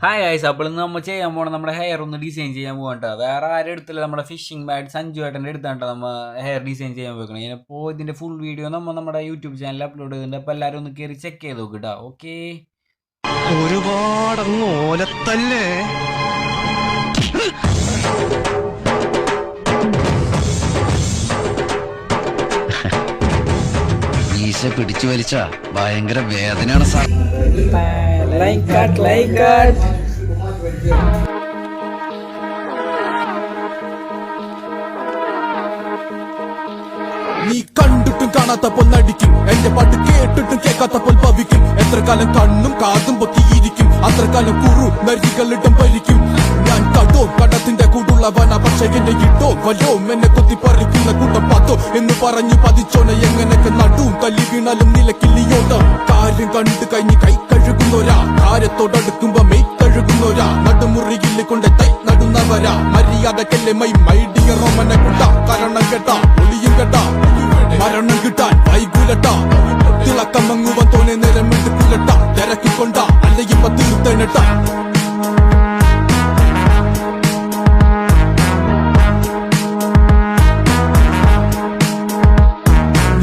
Hi guys, അപ്പോൾ ഇന്ന് നമ്മൾ ചെയ്യാൻ പോകണം നമ്മുടെ ഹെയർ ഒന്ന് ഡിസൈൻ ചെയ്യാൻ പോകണ്ട. വേറെ ആരും എടുത്തില്ല, നമ്മുടെ ഫിഷിംഗ് ബാറ്റ് സഞ്ജു ഏട്ടൻ്റെ എടുത്താണ്ട് നമ്മൾ ഹെയർ ഡിസൈൻ ചെയ്യാൻ പോകണം. ഇതിപ്പോൾ ഇതിൻ്റെ ഫുൾ വീഡിയോ നമ്മുടെ യൂട്യൂബ് ചാനലിൽ അപ്ലോഡ് ചെയ്തിട്ടുണ്ട്. അപ്പോൾ എല്ലാവരും ഒന്ന് കയറി ചെക്ക് ചെയ്ത് നോക്കിട്ടാ. ഓക്കെ, ഒരുപാടങ്ങ് ഓലത്തല്ലേ. മീശ പിടിച്ചു വലിച്ച ഭയങ്കര വേദനയാണ് സാർ. നീ കണ്ടിട്ടും കാണാത്തപ്പോൾ നടിക്കും, എന്റെ പാട്ട് കേട്ടിട്ടും കേൾക്കാത്തപ്പോൾ ഭവിക്കും. എത്ര കാലം കണ്ണും കാതും പൊത്തിയിരിക്കും, അത്ര കാലം കുറു നരികളിടം ഭരിക്കും. ഞാൻ കടോ കടത്തിന്റെ കൂടുള്ളവന, പക്ഷെ എന്റെ ഇട്ടോ വല്ലോ എന്നെ കൊത്തിപ്പറിക്കുന്ന കൂട്ടം പാത്തോ എന്ന് പറഞ്ഞു പതിച്ചോനെ. എങ്ങനെയൊക്കെ നടുവും തല്ലി വീണാലും നിലക്കില്ലിയോട്ടം. കാര്യം കണ്ടു കഴിഞ്ഞ് കൈ കഴുകുന്നോരാ, കാര്യത്തോടടുക്കുമ്പോ മെയ് കഴുകുന്നോരാ. നടുമുറിയിൽ കൊണ്ട് തൈ നടുന്നവരാ, മര്യാദക്കല്ലേ മൈ ഡിയർ റോമനെ കൊണ്ട. കാരണം കേട്ടാ ഒളിയും കേട്ടാ, മരണം കിട്ടാൻ വൈകൂലട്ട. തിളക്കം മങ്ങുവാൻ തോനെ നേരം എടുക്കില്ലട്ട. തിരക്കിക്കൊണ്ട അല്ലെങ്കിൽ തീർത്തേനട്ട.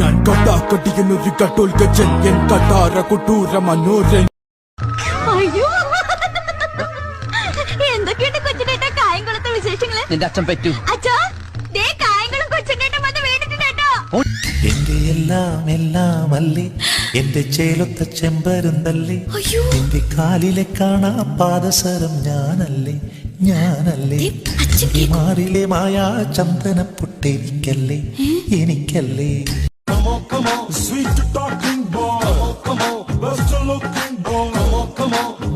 ഞാൻ കട്ടാക്കട്ടിയെന്നൊരു കട്ടോൽ ഗജൻ, എൻ കട്ടാര കൊട്ടൂര മനോരൻ. എന്തൊക്കെയുണ്ട് കൊച്ചിനേട്ടാ കായംകുളത്തെ വിശേഷങ്ങള്? നിന്റെ അച്ഛൻ പറ്റൂ. അച്ഛാ, ദേ കായംകുളം കൊച്ചിനേട്ടൻ വന്ന് വീണിട്ടുണ്ടോ? എന്റെ എല്ലാം എല്ലാം അല്ലേ, എന്റെ ചേലൊത്ത ചെമ്പരുന്തല്ലേ, എന്റെ കാലിലെ കാണാ പാദസരം ഞാനല്ലേ, ഞാനല്ലേ. മാറിലെ മായാ ചന്ദന പൊട്ടെനിക്കല്ലേ, എനിക്കല്ലേ. Sweet talking boy, best looking boy,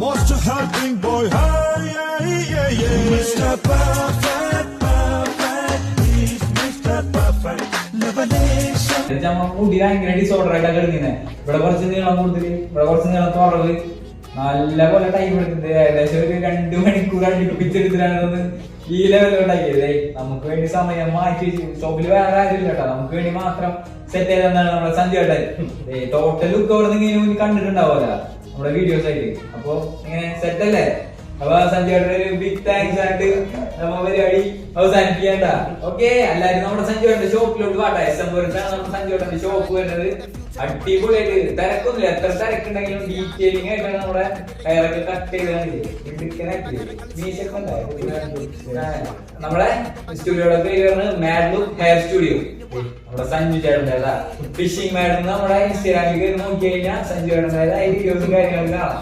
most helping boy, hey, yeah, yeah, yeah. Mr. Perfect, perfect, he's Mr. Perfect. Lebanese. മുടി ഭയങ്കര ഡിസോർഡർ ആയിട്ടൊക്കെ എടുക്കുന്നത്. ഇവിടെ കുറച്ച് നീളം കൂടുതൽ, ഇവിടെ കുറച്ച് നീളം കുറവ്. നല്ല പോലെ ടൈം എടുത്തിട്ട് ഏകദേശം ഒരു 2 മണിക്കൂർ അടുപ്പിച്ചെടുത്തിട്ടാണ് ഈ ലെവലിലോട്ടാക്കിയത്. നമുക്ക് വേണ്ടി സമയം മാറ്റി വെച്ചു. ഷോപ്പിൽ വേറെ ആരുമില്ല കേട്ടോ, നമുക്ക് വേണ്ടി മാത്രം സെറ്റ് ചെയ്തെന്നാണ് നമ്മുടെ സഞ്ജു ഏട്ടൻ. ടോട്ടൽ ലുക്ക് അവിടെ നിന്ന് കണ്ടിട്ടുണ്ടാവുമല്ലോ നമ്മുടെ വീഡിയോസ് ആയിട്ട്. അപ്പൊ ഇങ്ങനെ സെറ്റ് അല്ലേ? അപ്പൊ സഞ്ജു ഏട്ടൻ ഒരു ബിഗ് താങ്ക്സ് ആയിട്ട് നമ്മ പരിപാടി അവസാനിപ്പിക്കണ്ട. ഓക്കെ, എല്ലാരും നമ്മുടെ സഞ്ജു ഏട്ടന്റെ ഷോപ്പിലോട്ട് വാട്ടാ. എസ്എംപുരത്താണ് നമ്മുടെ സഞ്ജു ഏട്ടന്റെ ഷോപ്പ് വരുന്നത്. അടിപൊളിയായിട്ട് തിരക്കൊന്നുമില്ല. എത്ര തിരക്കുണ്ടെങ്കിലും ഡീറ്റെയിലിംഗ് ആയിട്ടാണ് നമ്മുടെ ഹെയറൊക്കെ കട്ട് ചെയ്ത് നമ്മുടെ സ്റ്റുഡിയോയുടെ പേര് മാഡ് ലുക്ക് ഹെയർ സ്റ്റുഡിയോ. നമ്മുടെ സഞ്ജു ചേട്ടൻ്റെ ഫിഷിംഗ് മാഡ് നമ്മുടെ ഇൻസ്റ്റാഗ്രാമിൽ നോക്കി കഴിഞ്ഞാൽ സഞ്ജു ചേട്ടൻ്റെ വീഡിയോസും കാര്യങ്ങളൊക്കെ കാണാം.